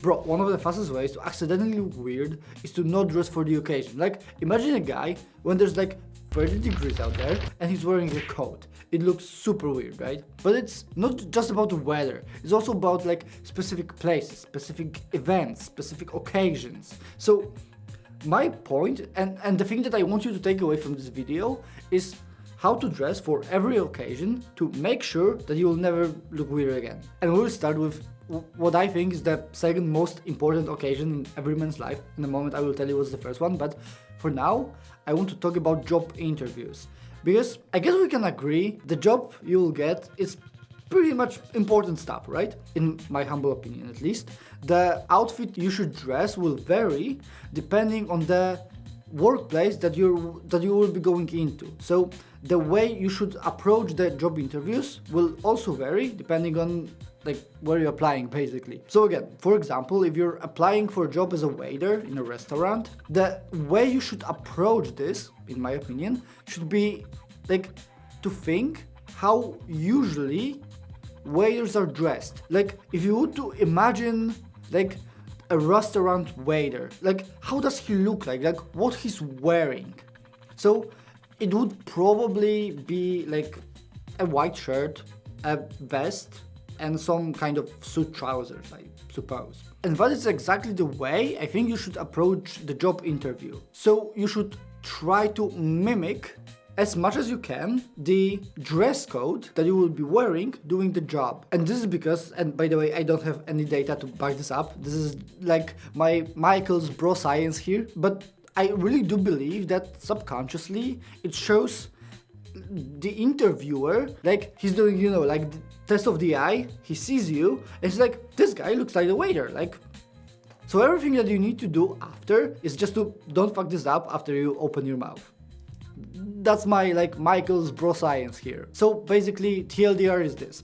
Bro, one of the fastest ways to accidentally look weird is to not dress for the occasion. Like, imagine a guy when there's like 30 degrees out there and he's wearing a coat. It looks super weird, right? But it's not just about the weather. It's also about like specific places, specific events, specific occasions. So my point and the thing that I want you to take away from this video is how to dress for every occasion to make sure that you will never look weird again. And we'll start with what I think is the second most important occasion in every man's life. In a moment I will tell you what's the first one, but for now I want to talk about job interviews. Because I guess we can agree the job you will get is pretty much important stuff, right? In my humble opinion at least. The outfit you should dress will vary depending on the workplace that you will be going into. So the way you should approach the job interviews will also vary depending on like where you're applying basically. So again, for example, if you're applying for a job as a waiter in a restaurant, the way you should approach this, in my opinion, should be like to think how usually waiters are dressed. Like if you would to imagine like a restaurant waiter, like how does he look like what he's wearing. So it would probably be like a white shirt, a vest, and some kind of suit trousers, I suppose. And that is exactly the way I think you should approach the job interview. So you should try to mimic as much as you can the dress code that you will be wearing doing the job. And this is because, and by the way, I don't have any data to back this up. This is like my Michael's bro science here, but I really do believe that subconsciously it shows the interviewer, like he's doing, you know, like the test of the eye, he sees you, and he's like, this guy looks like a waiter, like. So everything that you need to do after is just to don't fuck this up after you open your mouth. That's my like Michael's bro science here. So basically TLDR is this.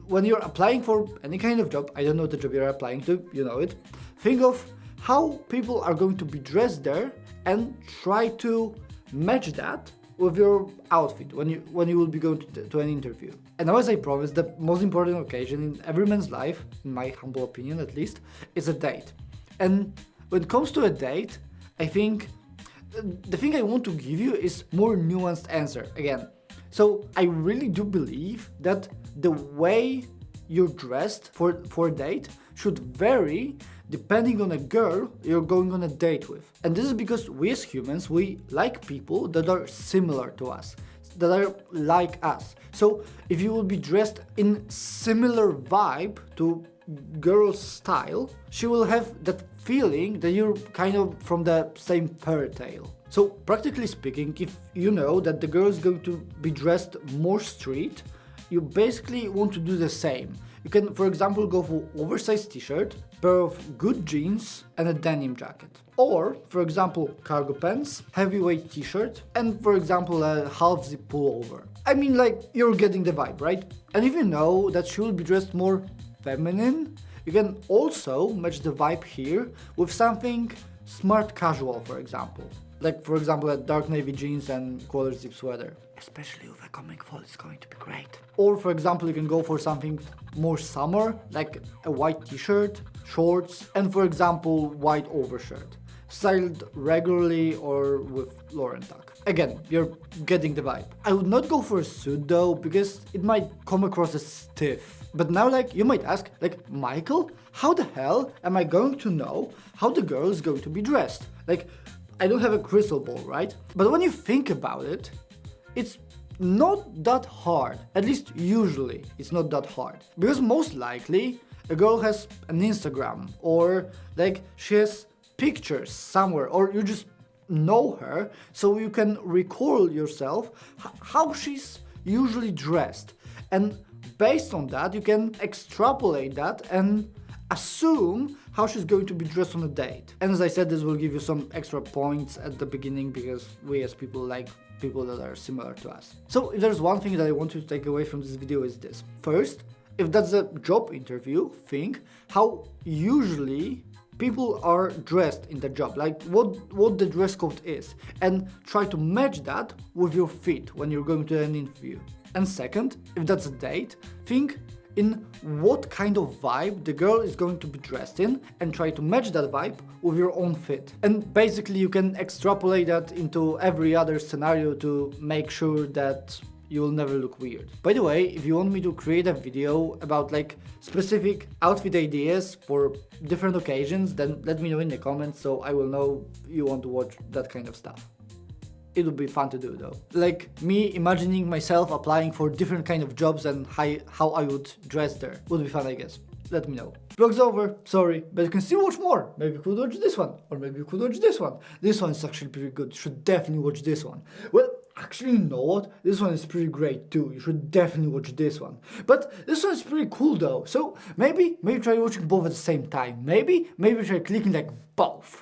When you're applying for any kind of job, I don't know the job you're applying to, you know it, think of how people are going to be dressed there and try to match that with your outfit when you will be going to an interview. And now, as I promised, the most important occasion in every man's life, in my humble opinion at least, is a date. And when it comes to a date, I think the thing I want to give you is more nuanced answer again. So I really do believe that the way you're dressed for a date should vary depending on a girl you're going on a date with. And this is because we as humans, we like people that are similar to us, that are like us. So if you will be dressed in similar vibe to girl's style, she will have that feeling that you're kind of from the same fairy tale. So practically speaking, if you know that the girl is going to be dressed more street, you basically want to do the same. You can, for example, go for oversized t-shirt, pair of good jeans, and a denim jacket. Or, for example, cargo pants, heavyweight t-shirt, and for example, a half-zip pullover. I mean, like, you're getting the vibe, right? And if you know that she will be dressed more feminine, you can also match the vibe here with something smart casual, for example. Like, for example, a dark navy jeans and quarter zip sweater. Especially with a coming fall, it's going to be great. Or, for example, you can go for something more summer, like a white t-shirt, shorts, and for example, white overshirt. Styled regularly or with Lauren tuck. Again, you're getting the vibe. I would not go for a suit though, because it might come across as stiff. But now, like, you might ask, like, Michael, how the hell am I going to know how the girl is going to be dressed? Like, I don't have a crystal ball, right? But when you think about it, it's not that hard. At least usually it's not that hard. Because most likely a girl has an Instagram, or like she has pictures somewhere, or you just know her, so you can recall yourself how she's usually dressed. And based on that, you can extrapolate that and assume how she's going to be dressed on a date. And as I said, this will give you some extra points at the beginning because we as people like people that are similar to us. So if there's one thing that I want you to take away from this video is this. First, if that's a job interview, think how usually people are dressed in the job, like what the dress code is, and try to match that with your fit when you're going to an interview. And second, if that's a date, think in what kind of vibe the girl is going to be dressed in and try to match that vibe with your own fit. And basically you can extrapolate that into every other scenario to make sure that you'll never look weird. By the way, if you want me to create a video about like specific outfit ideas for different occasions, then let me know in the comments so I will know you want to watch that kind of stuff. It would be fun to do though. Like me imagining myself applying for different kind of jobs and how I would dress there. Would be fun, I guess. Let me know. Vlog's over, sorry, but you can still watch more. Maybe you could watch this one, or maybe you could watch this one. This one is actually pretty good. You should definitely watch this one. Well, actually, you know what? This one is pretty great too. You should definitely watch this one. But this one is pretty cool though. So maybe try watching both at the same time. Maybe try clicking like both.